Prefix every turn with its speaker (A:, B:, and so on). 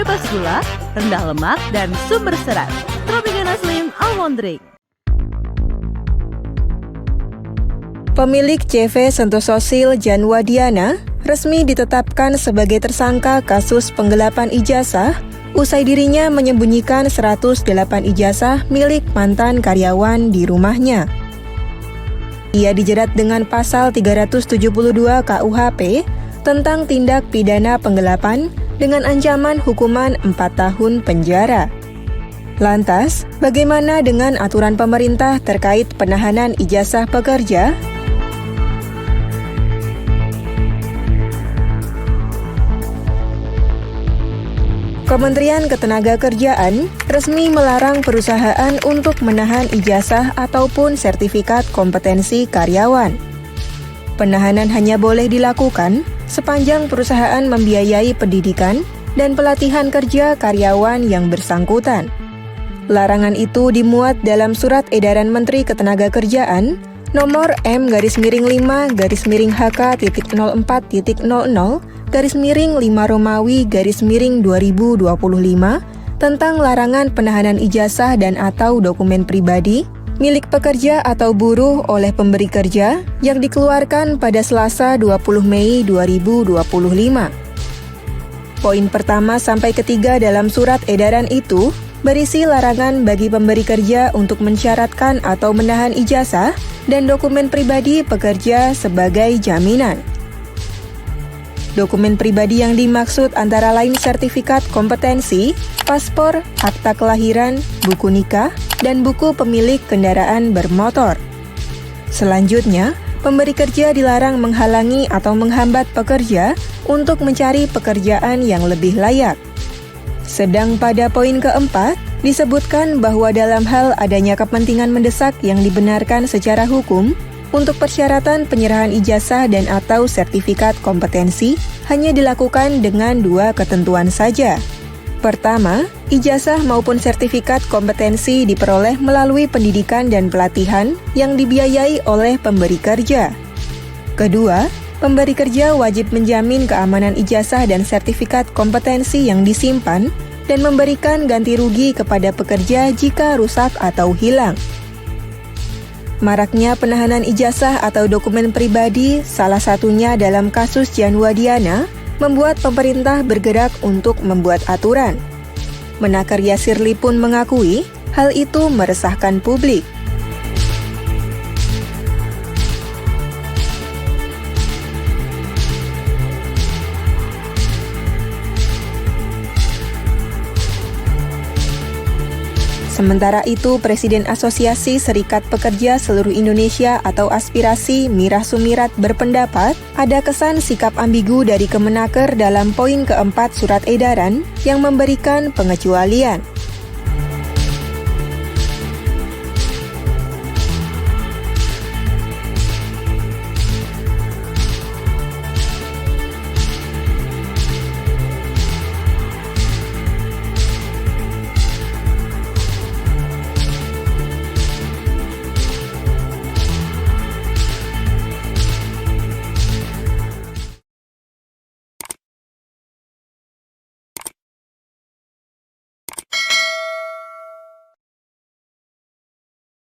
A: bebas gula, rendah lemak, dan sumber serat. Tropicana Slim Almond Drink.
B: Pemilik CV Sentosa Sil Janwa Diana resmi ditetapkan sebagai tersangka kasus penggelapan ijazah usai dirinya menyembunyikan 108 ijazah milik mantan karyawan di rumahnya. Ia dijerat dengan pasal 372 KUHP tentang tindak pidana penggelapan dengan ancaman hukuman 4 tahun penjara. Lantas, bagaimana dengan aturan pemerintah terkait penahanan ijazah pekerja? Kementerian Ketenagakerjaan resmi melarang perusahaan untuk menahan ijazah ataupun sertifikat kompetensi karyawan. Penahanan hanya boleh dilakukan sepanjang perusahaan membiayai pendidikan dan pelatihan kerja karyawan yang bersangkutan. Larangan itu dimuat dalam Surat Edaran Menteri Ketenagakerjaan nomor M-HK.00-04.00/5 tentang larangan penahanan ijazah dan atau dokumen pribadi milik pekerja atau buruh oleh pemberi kerja yang dikeluarkan pada Selasa 20 Mei 2025. Poin pertama sampai ketiga dalam surat edaran itu berisi larangan bagi pemberi kerja untuk mensyaratkan atau menahan ijazah dan dokumen pribadi pekerja sebagai jaminan. Dokumen pribadi yang dimaksud antara lain sertifikat kompetensi, paspor, akta kelahiran, buku nikah, dan buku pemilik kendaraan bermotor. Selanjutnya, pemberi kerja dilarang menghalangi atau menghambat pekerja untuk mencari pekerjaan yang lebih layak. Sedang pada poin keempat, disebutkan bahwa dalam hal adanya kepentingan mendesak yang dibenarkan secara hukum, untuk persyaratan penyerahan ijazah dan atau sertifikat kompetensi hanya dilakukan dengan 2 ketentuan saja. Pertama, ijazah maupun sertifikat kompetensi diperoleh melalui pendidikan dan pelatihan yang dibiayai oleh pemberi kerja. Kedua, pemberi kerja wajib menjamin keamanan ijazah dan sertifikat kompetensi yang disimpan dan memberikan ganti rugi kepada pekerja jika rusak atau hilang. Maraknya penahanan ijazah atau dokumen pribadi, salah satunya dalam kasus Janwa Diana, membuat pemerintah bergerak untuk membuat aturan. Menaker Yasirli pun mengakui hal itu meresahkan publik. Sementara itu, Presiden Asosiasi Serikat Pekerja Seluruh Indonesia atau Aspirasi Mirah Sumirat berpendapat ada kesan sikap ambigu dari Kemenaker dalam poin keempat surat edaran yang memberikan pengecualian.